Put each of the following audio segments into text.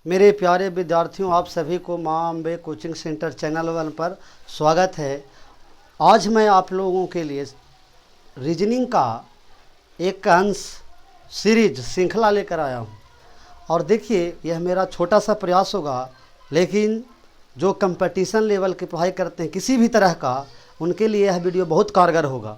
मेरे प्यारे विद्यार्थियों, आप सभी को माँ अम्बे कोचिंग सेंटर चैनल 1 पर स्वागत है। आज मैं आप लोगों के लिए रीजनिंग का एक अंश सीरीज श्रृंखला लेकर आया हूँ। और देखिए, यह मेरा छोटा सा प्रयास होगा, लेकिन जो कंपटीशन लेवल की पढ़ाई करते हैं किसी भी तरह का, उनके लिए यह वीडियो बहुत कारगर होगा।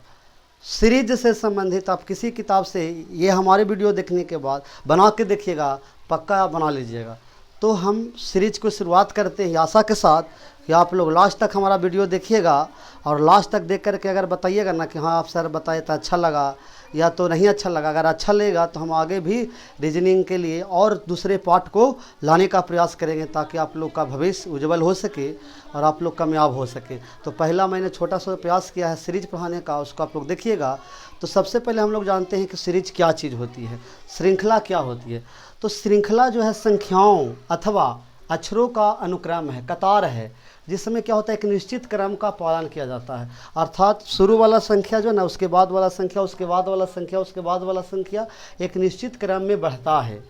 सीरीज से संबंधित आप किसी किताब से ये हमारे वीडियो देखने के बाद बना के देखिएगा, पक्का आप बना लीजिएगा। तो हम सीरीज को शुरुआत करते हैं आशा के साथ कि आप लोग लास्ट तक हमारा वीडियो देखिएगा और लास्ट तक देख करके अगर बताइएगा ना कि हाँ आप सर बताए तो अच्छा लगा या तो नहीं अच्छा लगा। अगर अच्छा लगेगा तो हम आगे भी रीजनिंग के लिए और दूसरे पार्ट को लाने का प्रयास करेंगे, ताकि आप लोग का भविष्य उज्जवल हो सके और आप लोग कामयाब हो सके। तो पहला मैंने छोटा सा प्रयास किया है सीरीज पढ़ाने का, उसको आप लोग देखिएगा। तो सबसे पहले हम लोग जानते हैं कि सीरीज क्या चीज़ होती है, श्रृंखला क्या होती है। तो श्रृंखला जो है संख्याओं अथवा अक्षरों का अनुक्रम है, कतार है, जिसमें क्या होता है एक निश्चित क्रम का पालन किया जाता है। अर्थात शुरू वाला संख्या जो है ना, उसके बाद वाला संख्या, उसके बाद वाला संख्या, उसके बाद वाला संख्या एक निश्चित क्रम में बढ़ता है।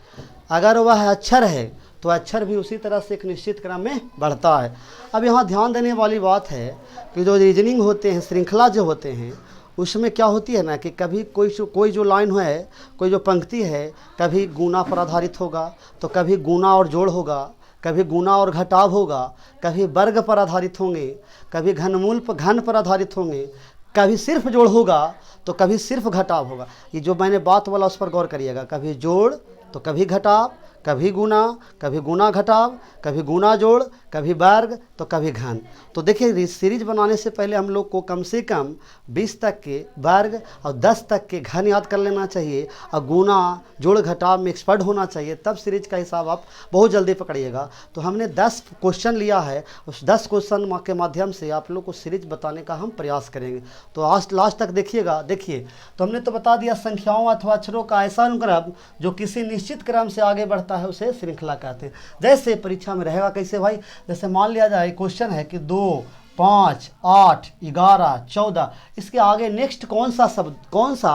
अगर वह अक्षर है तो अक्षर भी उसी तरह से एक निश्चित क्रम में बढ़ता है। अब यहाँ ध्यान देने वाली बात है कि जो रीजनिंग होते हैं, श्रृंखला जो होते हैं, उसमें क्या होती है ना कि कभी कोई जो लाइन है, कोई जो पंक्ति है, कभी गुना पर आधारित होगा, तो कभी गुना और जोड़ होगा, कभी गुना और घटाव होगा, कभी वर्ग पर आधारित होंगे, कभी घनमूल पर घन पर आधारित होंगे, कभी सिर्फ जोड़ होगा तो कभी सिर्फ घटाव होगा। ये जो मैंने बात बोला उस पर गौर करिएगा। कभी जोड़ तो कभी घटाव, कभी गुना घटाव, कभी गुना जोड़, कभी वर्ग तो कभी घन। तो देखिए, सीरीज बनाने से पहले हम लोग को कम से कम 20 तक के वर्ग और 10 तक के घन याद कर लेना चाहिए और गुना जोड़ घटाव में एक्सपर्ट होना चाहिए, तब सीरीज का हिसाब आप बहुत जल्दी पकड़िएगा। तो हमने 10 क्वेश्चन लिया है, उस 10 क्वेश्चन के माध्यम से आप लोग को सीरीज बताने का हम प्रयास करेंगे। तो लास्ट तक देखिएगा। देखिए, तो हमने तो बता दिया संख्याओं अथवा अक्षरों का ऐसा अनुक्रम जो किसी निश्चित क्रम से आगे बढ़ता है, उसे श्रृंखला कहते हैं। जैसे परीक्षा में रहेगा कैसे भाई, जैसे मान लिया जाए क्वेश्चन है कि 2, 5, 8, 11, 14, इसके आगे नेक्स्ट कौन सा शब्द, कौन सा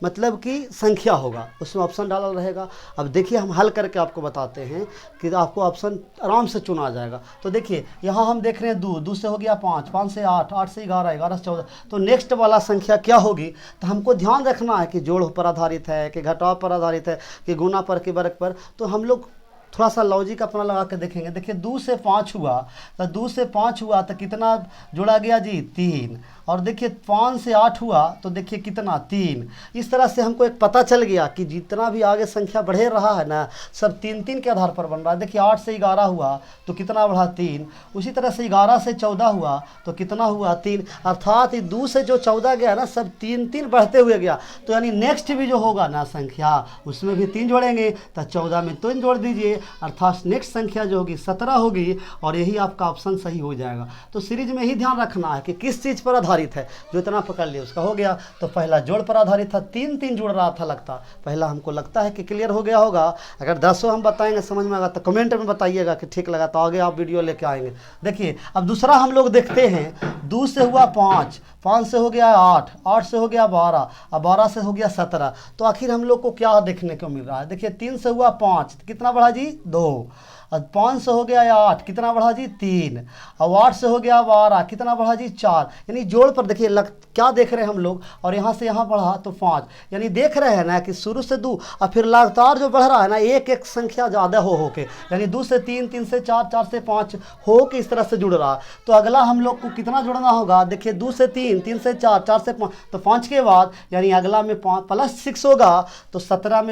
मतलब कि संख्या होगा, उसमें ऑप्शन डाला रहेगा। अब देखिए, हम हल करके आपको बताते हैं कि आपको ऑप्शन आराम से चुना जाएगा। तो देखिए, यहाँ हम देख रहे हैं 2 से हो गया 5, 5 से 8, 8 से 11, 11 से 14। तो नेक्स्ट वाला संख्या क्या होगी, तो हमको ध्यान रखना है कि जोड़ पर आधारित है कि घटाव पर आधारित है कि गुना पर कि वर्ग पर। तो हम लोग थोड़ा सा लॉजिक अपना लगा के देखेंगे। देखिए, 2 से 5 हुआ, तो 2 से 5 हुआ तो कितना जोड़ा गया जी, 3। और देखिए 5 से 8 हुआ तो देखिए कितना, 3। इस तरह से हमको एक पता चल गया कि जितना भी आगे संख्या बढ़े रहा है ना, सब 3 के आधार पर बन रहा है। देखिए 8 से 11 हुआ तो कितना बढ़ा, 3। उसी तरह से 11 से 14 हुआ तो कितना हुआ, 3। अर्थात 2 से जो 14 गया ना, सब 3 बढ़ते हुए गया। तो यानी नेक्स्ट भी जो होगा ना संख्या, उसमें भी 3 जोड़ेंगे तो 14 में 3 जोड़ दीजिए, अर्थात नेक्स्ट संख्या जो होगी 17 होगी, और यही आपका ऑप्शन सही हो जाएगा। तो सीरीज में ही ध्यान रखना है कि किस चीज़ पर आधारित है, जो इतना पकड़ लिया उसका हो गया। तो पहला जोड़ पर आधारित था, 3 जोड़ रहा था, लगता पहला हमको लगता है कि क्लियर हो गया होगा। अगर 10 हम बताएंगे समझ में आएगा तो कमेंट में बताइएगा कि ठीक लगा, तो आगे आप वीडियो लेके आएंगे। देखिए, अब दूसरा हम लोग देखते हैं। 2 से हुआ 5, 5 से हो गया 8, 8 से हो गया 12 और 12 से हो गया 17। तो आखिर हम लोग को क्या देखने को मिल रहा है, देखिए 3 से हुआ 5, कितना बढ़ा जी, 2। और 5 से हो गया 8, कितना बढ़ा जी, 3। और 8 से हो गया 12, कितना बढ़ा जी, 4। यानी जोड़ पर देखिए क्या देख रहे हैं हम लोग, और यहाँ से यहाँ बढ़ा तो 5। यानी देख रहे हैं ना कि शुरू से 2 और फिर लगातार जो बढ़ रहा है ना, एक संख्या ज़्यादा हो के, यानी 2 से 3, 3 से 4, 4 से 5 हो के इस तरह से जुड़ रहा। तो अगला हम लोग को कितना जुड़ना होगा, देखिए 2 से 3, 3 से 4, 4 से 5, तो 5 के बाद यानी अगला में 5 + 6 होगा। तो 17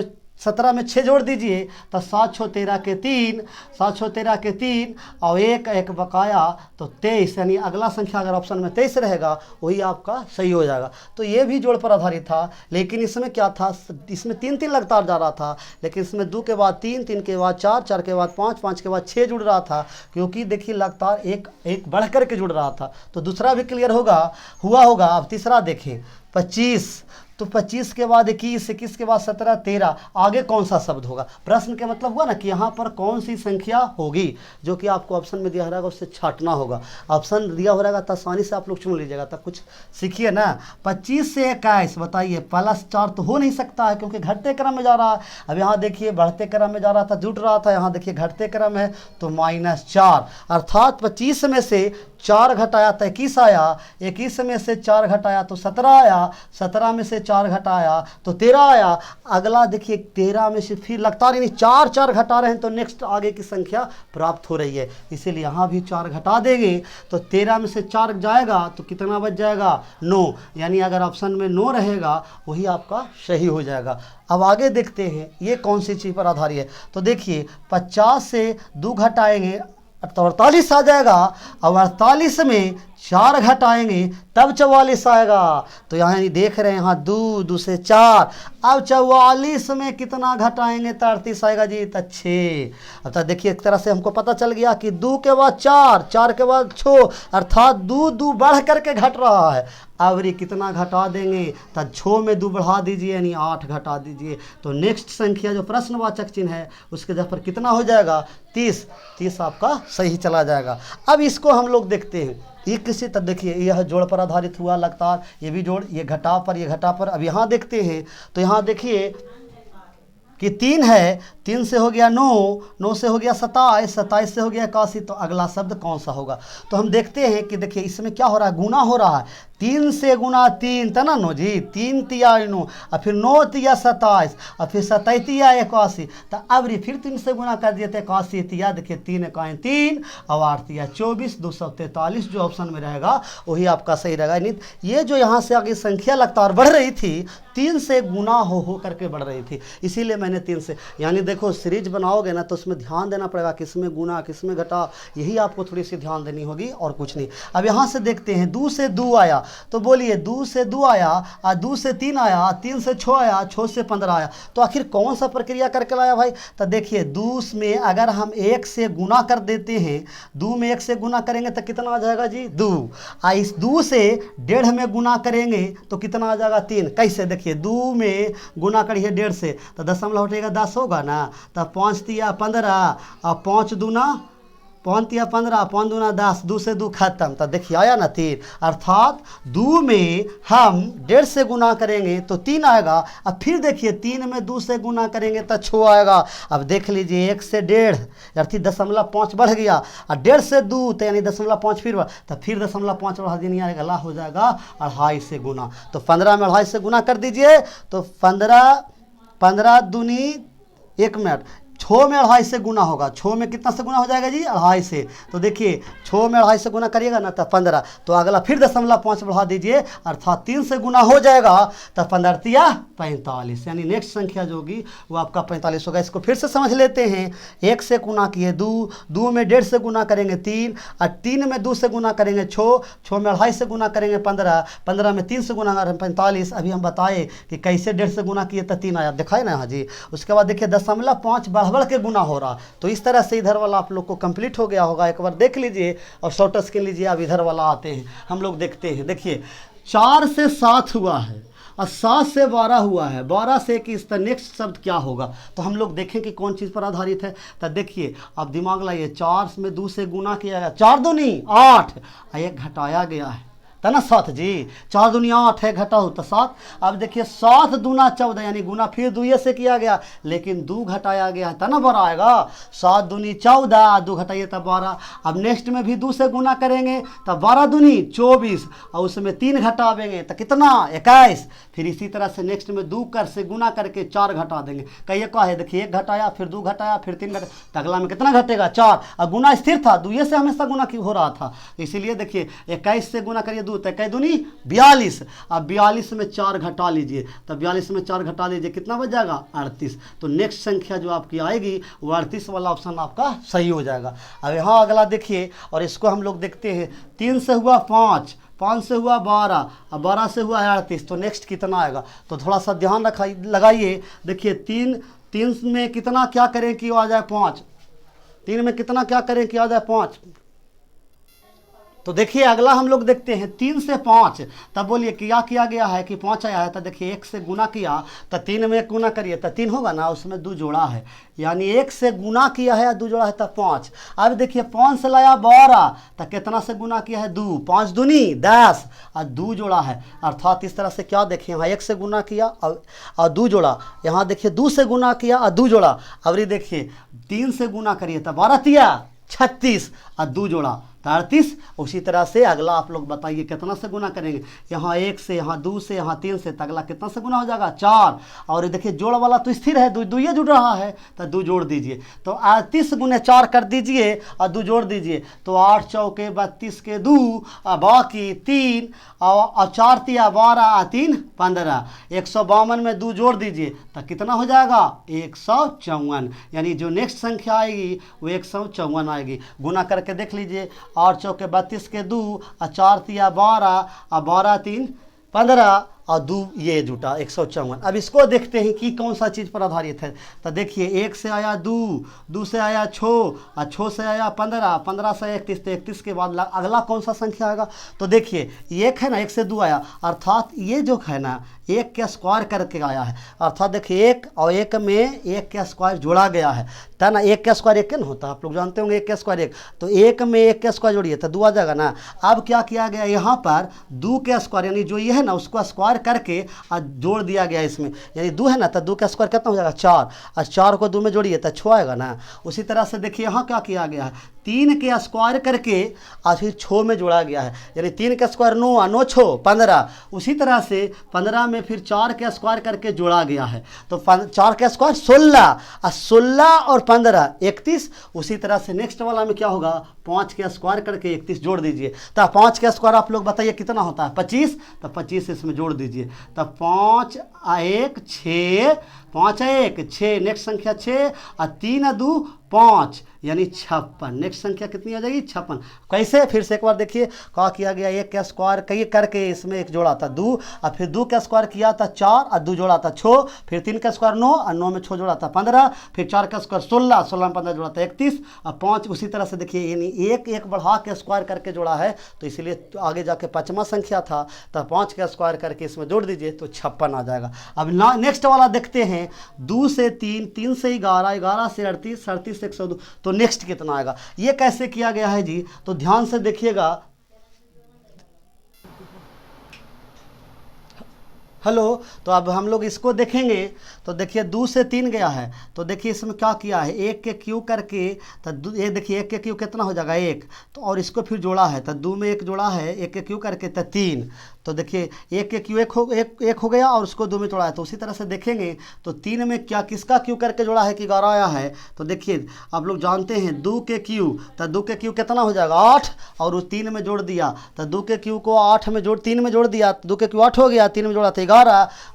में 6 जोड़ दीजिए तो 7 × 13 के 3, 7 × 13 के 3 और एक बकाया तो 23। यानी अगला संख्या अगर ऑप्शन में 23 रहेगा वही आपका सही हो जाएगा। तो ये भी जोड़ पर आधारित था, लेकिन इसमें क्या था, इसमें 3 लगातार जा रहा था, लेकिन इसमें 2 के बाद 3, 3 के बाद 4, 4 के बाद 5, 5 के बाद 6 जुड़ रहा था, क्योंकि देखिए लगातार एक बढ़ कर के जुड़ रहा था। तो दूसरा भी क्लियर हुआ होगा। अब तीसरा देखें, 25, तो 25 के बाद 21, 21 के बाद 17, 13, आगे कौन सा शब्द होगा। प्रश्न के मतलब हुआ ना कि यहाँ पर कौन सी संख्या होगी, जो कि आपको ऑप्शन में दिया रहेगा उससे छांटना होगा। ऑप्शन दिया हो रहेगा तो आसानी से आप लोग चुन लीजिएगा, तब कुछ सीखिए ना। 25 से 21 बताइए, +4 तो हो नहीं सकता है क्योंकि घटते क्रम में जा रहा है। अब यहाँ देखिए बढ़ते क्रम में जा रहा था, जुट रहा था, यहाँ देखिए घटते क्रम है तो -4, अर्थात 25 में से 4 घटाया तो 21 आया, 21 में से 4 घटाया तो 17 आया, 17 में से 4 घटाया तो 13 आया। अगला देखिए 13 में से फिर लगता नहीं, 4 4 घटा रहे हैं तो नेक्स्ट आगे की संख्या प्राप्त हो रही है, इसीलिए यहाँ भी 4 घटा देंगे तो 13 में से 4 जाएगा तो कितना बच जाएगा, 9, यानी अगर ऑप्शन में 9 रहेगा वही आपका सही हो जाएगा। अब आगे देखते हैं ये कौन सी चीज़ पर आधारित है। तो देखिए 50 से 2 घटाएंगे तो 48 आ जाएगा, और 48 में 4 घटाएंगे तब 44 आएगा। तो यहाँ देख रहे हैं, यहाँ 2, 2 से 4, अब 44 में कितना घटाएंगे तो 38 आएगा जी, तो 6। अब तक देखिए एक तरह से हमको पता चल गया कि 2 के बाद 4, 4 के बाद 6, अर्थात 2 2 बढ़ करके घट रहा है। अब ये कितना घटा देंगे तो 6 में 2 बढ़ा दीजिए यानी 8 घटा दीजिए, तो नेक्स्ट संख्या जो प्रश्नवाचक चिन्ह है उसके जगह पर कितना हो जाएगा, 30, 30 आपका सही चला जाएगा। अब इसको हम लोग देखते हैं, ये किसी तरह देखिए यह जोड़ पर आधारित हुआ लगातार, ये भी जोड़, ये घटा पर, ये घटा पर। अब यहाँ देखते हैं तो यहाँ देखिए कि 3 है, 3 से हो गया 9, 9 से हो गया 27, 27 से हो गया 81, तो अगला शब्द कौन सा होगा। तो हम देखते हैं कि देखिए इसमें क्या हो रहा है, गुना हो रहा है, 3 से गुना 3 था ना 9 जी, 3 तिया 9, और फिर 9 तिया 27, और फिर 27 तिया 81, तो अब फिर 3 से गुना कर दिए थे 81 तिया, देखिए 3 1 3 और 8 तिया 24, 243 जो ऑप्शन में रहेगा वही आपका सही रहेगा। नहीं ये जो यहाँ से आगे संख्या लगातार बढ़ रही थी, 3 से गुना हो करके बढ़ रही थी, इसीलिए मैंने 3 से, यानी देखो सीरीज बनाओगे ना तो उसमें ध्यान देना पड़ेगा किसमें गुना किसमें घटा, यही आपको थोड़ी सी ध्यान देनी होगी और कुछ नहीं। अब यहाँ से देखते हैं 2 से 2 आया, तो बोलिए 2 से 2 आया, और 2 से 3 आया, 3 से 6 आया, 6 से 15 आया, तो आखिर कौन सा प्रक्रिया करके लाया भाई। तो देखिए 2 में अगर हम 1 से गुना कर देते हैं, 2 में 1 से गुना करेंगे तो कितना आ जाएगा जी 2, और इस 2 से 1.5 में गुना करेंगे तो कितना आ जाएगा 3। कैसे देखिए 2 में गुना करिए 1.5 से तो दशमलव हटेगा 10 होगा ना, तो 5 तिया 15 और 5 दूना 5 तिया 15, 5 दूना 10, 2 से 2 खत्म, तो देखिए आया ना 3, अर्थात 2 में हम 1.5 से गुना करेंगे तो 3 आएगा, अब फिर देखिए 3 में 2 से गुना करेंगे तो 6 आएगा। अब देख लीजिए 1 से 1.5 अर्थी 0.5 बढ़ गया, और 1.5 से 2 तो यानी 0.5 फिर, तो फिर 0.5 बढ़ा देनी आएगा, अगला हो जाएगा 2.5 से गुना, तो 15 में 2.5 से गुना कर दीजिए तो 15 दूनी 1 मिनट, 6 में 2.5 से गुना होगा, 6 में कितना से गुना हो जाएगा जी 2.5 से, तो देखिए 6 में 2.5 से गुना करिएगा ना तो 15, तो अगला फिर 0.5 बढ़ा दीजिए अर्थात 3 से गुना हो जाएगा, तो 15 तिया 45, यानी नेक्स्ट संख्या जो होगी वो आपका 45 होगा। इसको फिर से समझ लेते हैं, 1 से गुना किए 2, 2 में 1.5 से गुना करेंगे 3, और 3 में 2 से गुना करेंगे 6, 6 में 2.5 से गुना करेंगे 15, 15 में 3 से गुना करेंगे 45। अभी हम बताए कि कैसे 1.5 से गुना किए तो 3 आया, दिखाए ना यहाँ जी। उसके बाद देखिए 0.5 बढ़ के गुना हो रहा, तो इस तरह से इधर वाला आप लोग को कंप्लीट हो गया होगा, एक बार देख लीजिए और शॉर्ट स्क्रीन लीजिए। अब इधर वाला आते हैं, हम लोग देखते हैं, देखिए 4 से 7 हुआ है और 7 से 12 हुआ है, 12 से 21, तो नेक्स्ट शब्द क्या होगा। तो हम लोग देखें कि कौन चीज़ पर आधारित है। तो देखिए अब दिमाग लाइए, 4 में 2 से गुना किया गया, 4 दूनी 8, एक घटाया गया है ना 7 जी, 4 दूनी 8 है, घटाओ तो 7। अब देखिए 7 दूना 14, यानी गुना फिर 2 से किया गया लेकिन 2 घटाया गया है तो ना 12 आएगा, 7 दूनी 14, 2 घटाइए तब 12। अब नेक्स्ट में भी 2 से गुना करेंगे तब 12 दूनी 24, और उसमें 3 घटावेंगे तो कितना 21। फिर इसी तरह से नेक्स्ट में 2 कर से गुना करके 4 घटा देंगे, कहिए क्या है, देखिए 1 घटाया फिर 2 घटाया फिर 3 घटाया, तो अगला में कितना घटेगा 4, और गुना स्थिर था 2 से हमेशा गुना क्यों हो रहा था, इसीलिए देखिए 21 से गुना करिए 2 तो 21 दूनी 42। अब 42 में 4 घटा लीजिए, तब 42 में 4 घटा लीजिए कितना बच जाएगा 38। तो नेक्स्ट संख्या जो आपकी आएगी वो 38 वाला ऑप्शन आपका सही हो जाएगा। अब यहाँ अगला देखिए, और इसको हम लोग देखते हैं, 3 से हुआ 5, 5 से हुआ 12, और 12 से हुआ 38, तो नेक्स्ट कितना आएगा। तो थोड़ा सा ध्यान लगाइए, देखिए 3 में कितना क्या करें कि आ जाए 5, 3 में कितना क्या करें कि आ जाए 5, तो देखिए अगला हम लोग देखते हैं 3 से 5। तब बोलिए क्या किया गया है कि 5 आया है, तो देखिए 1 से गुना किया तो 3 में 1 गुना करिए तो 3 होगा ना, उसमें 2 जोड़ा है, यानी 1 से गुना किया है 2 जोड़ा है तो 5। अब देखिए 5 से लाया 12 तो कितना से गुना किया है 2, 5 दूनी 10 और 2 जोड़ा है। अर्थात इस तरह से क्या देखिए, यहाँ 1 से गुना किया और 2 जोड़ा, यहाँ देखिए 2 से गुना किया और 2 जोड़ा। अब ये देखिए 3 से गुना करिए तो 12 तिया 36 और 2 जोड़ा 38। उसी तरह से अगला आप लोग बताइए कितना से गुना करेंगे, यहाँ 1 से, यहाँ 2 से, यहाँ 3 से, तो अगला कितना से गुना हो जाएगा 4। और ये देखिए जोड़ वाला तो स्थिर है, 2 ये जुड़ रहा है तो 2 जोड़ दीजिए, तो 38 गुने 4 कर दीजिए और 2 जोड़ दीजिए, तो 8 चौके 32 के 2 और बाकी 3 और 4 तिया 12 और 3 15। 152 में 2 जोड़ दीजिए तो कितना हो जाएगा 154, यानी जो नेक्स्ट संख्या आएगी वो 154 आएगी। गुना करके देख लीजिए, 8 चौके 32 के 2 और 4 तिया 12 और 12 3 15 और 2 ये जुटा 154। अब इसको देखते हैं कि कौन सा चीज़ पर आधारित है। तो देखिए 1 से आया 2, 2 से आया 6 और 6 से आया 15, 15 से 31, तो 31 के बाद अगला कौन सा संख्या आएगा। तो देखिए 1 है ना, 1 से 2 आया, अर्थात ये जो है ना 1 के स्क्वायर करके आया है, अर्थात देखिए 1 और 1 में 1 के स्क्वायर जोड़ा गया है, तो ना 1 के स्क्वायर 1 ना होता है, आप लोग जानते होंगे 1 के स्क्वायर 1, तो 1 में 1 के स्क्वायर जोड़िए तो 2 आ जाएगा ना। अब क्या किया गया यहाँ पर 2 के स्क्वायर, यानी जो ये है ना उसको स्क्वायर करके और जोड़ दिया गया इसमें, यानी 2 है ना तो 2 का स्क्वायर कितना हो जाएगा 4, और 4 को 2 में जोड़िए तो 6 आएगा ना। उसी तरह से देखिए यहाँ क्या किया गया है, 3 के स्क्वायर करके और फिर 6 में जोड़ा गया है, यानी 3 का स्क्वायर 9 और 9 6 15। उसी तरह से 15 में फिर 4 के स्क्वायर करके जोड़ा गया है, तो 4 के स्क्वायर 16 और 16 और 15 31। उसी तरह से नेक्स्ट वाला में क्या होगा, 5 के स्क्वायर करके 31 जोड़ दीजिए, तो 5 के स्क्वायर आप लोग बताइए कितना होता है 25, तो 25 इसमें जोड़ दीजिए, तो 5 और 1 6, 5 और 1 6, नेक्स्ट संख्या 6 और 3 और 2 5, यानी 56। नेक्स्ट संख्या कितनी हो जाएगी 56। कैसे, फिर से एक बार देखिए क्या किया गया, 1 का स्क्वायर कई करके इसमें 1 जोड़ा था 2, और फिर 2 का स्क्वायर किया था 4 और 2 जोड़ा था 6, फिर 3 का स्क्वायर 9 और 9 में 6 जोड़ा था 15, फिर 4 का स्क्वायर 16, 16 में 15 जोड़ा था 31 और 5। उसी तरह से देखिए यानी 1 बढ़ा के स्क्वायर करके जोड़ा है, तो इसलिए आगे जाके 5वां संख्या था, तो 5 का स्क्वायर करके इसमें जोड़ दीजिए तो 56 आ जाएगा। अब नेक्स्ट वाला देखते हैं, 2 से 3, 3 से 11, 11 से 38, 38 से 102, तो नेक्स्ट कितना आएगा। ये कैसे किया गया है जी, तो ध्यान से देखिएगा। हेलो, तो अब हम लोग इसको देखेंगे, तो देखिए 2 से 3 गया है, तो देखिए इसमें क्या किया है 1 के क्यू करके, तो ये देखिए 1 के क्यू कितना हो जाएगा 1, तो और इसको फिर जोड़ा है, तो 2 में 1 जोड़ा है, 1 के क्यू करके तो 3, तो देखिए 1 के क्यू 1 हो गया और उसको 2 में जोड़ा है। तो उसी तरह से देखेंगे तो 3 में क्या किसका क्यू करके जोड़ा है कि 11 आया है, तो देखिए आप लोग जानते हैं 2 के क्यू, तो 2 के क्यू कितना हो जाएगा 8, और उस 3 में जोड़ दिया, तो 2 के क्यू को 8 में 3 में जोड़ दिया, 2 के क्यू 8 हो गया, 3 में जोड़ा था 11।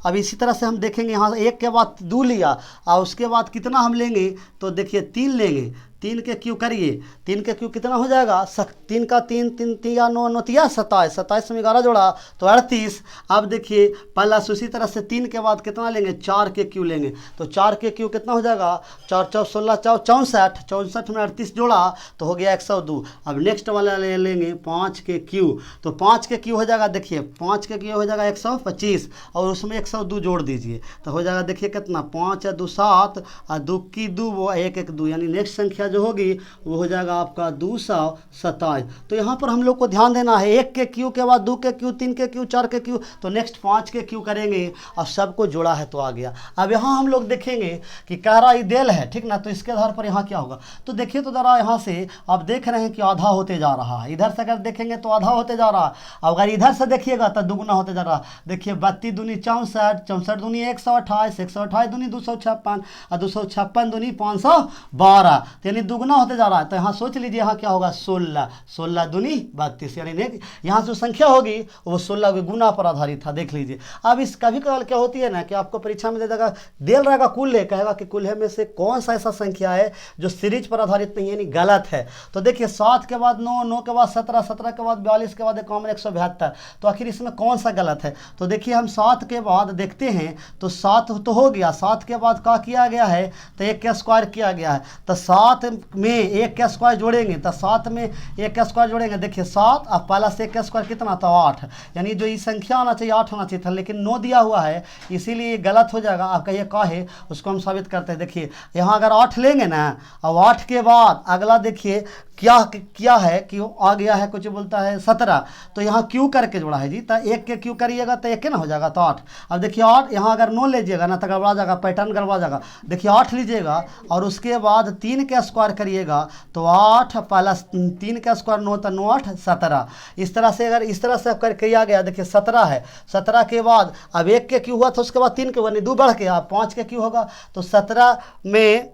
अब इसी तरह से हम देखेंगे यहाँ 1 के बाद 2 लिया और उसके बाद कितना हम लेंगे, तो देखिए 3 लेंगे, 3 के क्यू करिए, 3 के क्यू कितना हो जाएगा 3 का 3 3 तिया 9 9 तिया 27, 27 में 11 जोड़ा तो 38। अब देखिए प्लस उसी तरह से 3 के बाद कितना लेंगे 4 के क्यू लेंगे, तो 4 के क्यू कितना हो जाएगा 4 4 16 64, 64 में 38 जोड़ा तो हो गया 102। अब नेक्स्ट वाला लेंगे 5 के क्यू, तो 5 के क्यू हो जाएगा, देखिए 5 के क्यू हो जाएगा 125 और उसमें 102 जोड़ दीजिए तो हो जाएगा देखिए कितना 5 या 2 7 और 2 की 2 वो 1 1 2, यानी नेक्स्ट संख्या जो होगी वो हो जाएगा आपका 227। तो यहाँ पर हम लोग को ध्यान देना है 1 के क्यू के बाद 2 के क्यू, 3 के क्यू, 4 के क्यू, तो नेक्स्ट 5 के क्यू करेंगे और सबको जोड़ा है तो आ गया। अब यहाँ हम लोग देखेंगे कि कारा इदेल है, ठीक ना, तो इसके आधार पर यहाँ क्या होगा, तो देखिए तो ज़रा यहाँ से आप देख रहे हैं कि आधा होते जा रहा है, इधर से अगर देखेंगे तो आधा होते जा रहा है, अगर इधर से देखिएगा तो दुगुना होते जा रहा है। देखिए 32 दूनी 64, 64 दूनी 128, 128 दूनी 256 और 256 दूनी 512, यानी दुगना होते जा रहा है। तो यहाँ सोच लीजिए यहाँ क्या होगा 16, 16 दूनी 32, यानी यहाँ जो संख्या होगी वो 16 के गुना पर आधारित था, देख लीजिए। अब इस कभी कभार क्या होती है ना कि आपको परीक्षा में दे देगा देल रहेगा कुल्हे, कहेगा कि कुल्हे में से कौन सा ऐसा संख्या है जो सीरीज पर आधारित नहीं है, यानी गलत है। तो देखिए 7 के बाद 9, 9 के बाद 17, 17 के बाद 42 के बाद 172, तो आखिर इसमें कौन सा गलत है। तो देखिए हम 7 के बाद देखते हैं तो 7 तो हो गया, 7 के बाद क्या किया गया है तो 1 का स्क्वायर किया गया है, तो 7 में एक का स्क्वायर जोड़ेंगे तो 7 में एक का स्क्वायर जोड़ेंगे, देखिए 7 और प्लस एक का स्क्वायर कितना था 8, यानी जो ये संख्या होना चाहिए 8 होना चाहिए था, लेकिन 9 दिया हुआ है इसीलिए ये गलत हो जाएगा। आप कहिए का है, उसको हम साबित करते हैं। देखिए यहाँ अगर 8 लेंगे ना, अब 8 के बाद अगला देखिए क्या है कि आ गया है कुछ बोलता है 17, तो यहाँ क्यू करके जोड़ा है जी, तो एक के क्यू करिएगा तो एक ना हो जाएगा तो 8। अब देखिए 8 यहाँ अगर 9 लीजिएगा ना तो गड़बड़ा जाएगा, पैटर्न गड़बड़ा जाएगा। देखिए 8 लीजिएगा और उसके बाद 3 का स्क्वायर करिएगा तो 8 प्लस 3 का स्क्वायर 9, तो 9 8 17। इस तरह से अगर इस तरह से कर किया गया, देखिए 17 है, 17 के बाद अब एक के क्यू हुआ था, उसके बाद 3 के हुआ, नहीं 2 बढ़ के अब 5 के क्यू होगा, तो 17 में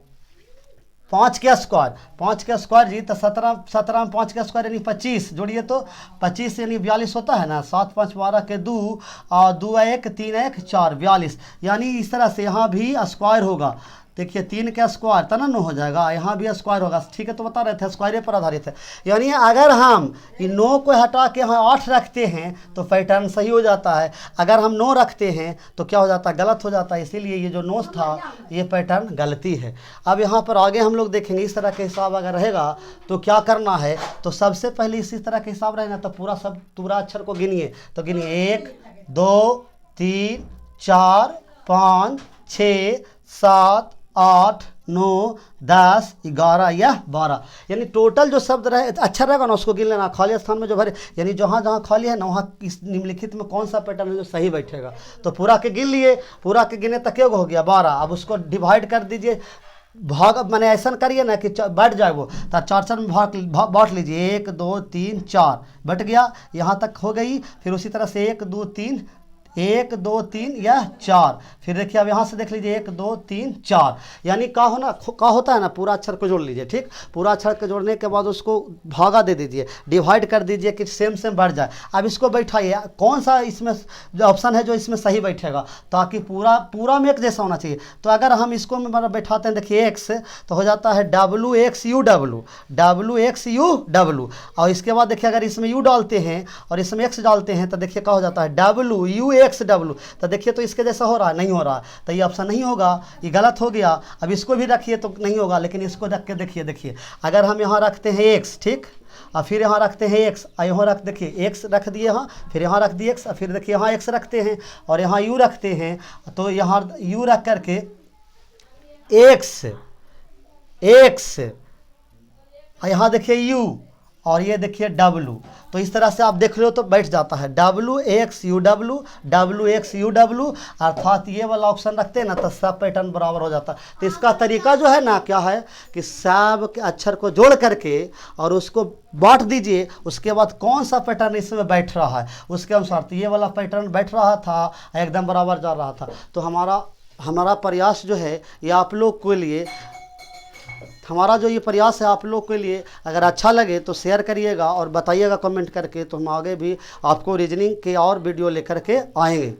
5 का स्क्वायर जी, तो 17 में 5 का स्क्वायर यानी 25 जोड़िए तो 25 यानी 42 होता है ना, 7 5 12 के 2 और 2 1 3 1 4 42, यानी इस तरह से यहाँ भी स्क्वायर होगा। देखिए 3 का स्क्वायर तो ना 9 हो जाएगा, यहाँ भी स्क्वायर होगा, ठीक है। तो बता रहे थे स्क्वायर पर आधारित है, यानी अगर हम इन 9 को हटा के यहाँ 8 रखते हैं तो पैटर्न सही हो जाता है, अगर हम 9 रखते हैं तो क्या हो जाता है, गलत हो जाता है। इसीलिए ये जो 9 था ये पैटर्न गलती है। अब यहाँ पर आगे हम लोग देखेंगे इस तरह के हिसाब अगर रहेगा तो क्या करना है। तो सबसे पहले इसी तरह के हिसाब रहेगा तो पूरा अक्षर को गिनिए, तो गिनिए 1 2 3 4 5 6 7 8 9 10 11 या 12, यानी टोटल जो शब्द रहे अच्छा रहेगा ना उसको गिन लेना। खाली स्थान में जो भरे, यानी जहाँ जहाँ खाली है ना वहाँ इस निम्नलिखित में कौन सा पैटर्न है जो सही बैठेगा। तो पूरा के गिन लिए, पूरा के गिने तक हो गया 12। अब उसको डिवाइड कर दीजिए, भाग मैंने ऐसा करिए ना कि बैठ जाए वो, तो 4 में बांट लीजिए, 1 2 3 4 बट गया, यहाँ तक हो गई। फिर उसी तरह से 1 2 3 1 2 3 या 4, फिर देखिए अब यहाँ से देख लीजिए 1 2 3 4, यानी का होता है ना, पूरा अक्षर को जोड़ लीजिए, ठीक। पूरा अक्षर को जोड़ने के बाद उसको भागा दे दीजिए, डिवाइड कर दीजिए कि सेम बढ़ जाए। अब इसको बैठाइए, कौन सा इसमें जो ऑप्शन है जो इसमें सही बैठेगा, ताकि पूरा में एक जैसा होना चाहिए। तो अगर हम इसको में बैठाते हैं, देखिए x तो हो जाता है WXUW, और इसके बाद देखिए अगर इसमें u डालते हैं और इसमें x डालते हैं तो देखिए क्या हो जाता है WUXW। तो देखिए तो इसके जैसा हो रहा है, नहीं हो रहा, तो ये ऑप्शन नहीं होगा, ये गलत हो गया। अब इसको भी रखिए तो नहीं होगा, लेकिन इसको रख के देखिए अगर हम यहाँ रखते हैं x, ठीक, और फिर यहाँ रखते हैं x, यहाँ रख देखिए x रख दिए यहाँ, फिर यहाँ रख दिए x, और फिर देखिए यहाँ x रखते हैं और यहाँ u रखते हैं, तो यहाँ u रख करके x यहाँ देखिए u और ये देखिए W। तो इस तरह से आप देख लो तो बैठ जाता है WXUW, अर्थात ये वाला ऑप्शन रखते हैं ना तो सब पैटर्न बराबर हो जाता है। तो इसका तरीका जो है ना क्या है कि सब के अक्षर को जोड़ करके और उसको बांट दीजिए, उसके बाद कौन सा पैटर्न इसमें बैठ रहा है उसके अनुसार। तो ये वाला पैटर्न बैठ रहा था, एकदम बराबर जा रहा था। तो हमारा प्रयास जो है ये आप लोग के लिए, हमारा जो ये प्रयास है आप लोग के लिए अगर अच्छा लगे तो शेयर करिएगा और बताइएगा कमेंट करके, तो हम आगे भी आपको रीजनिंग के और वीडियो लेकर के आएंगे।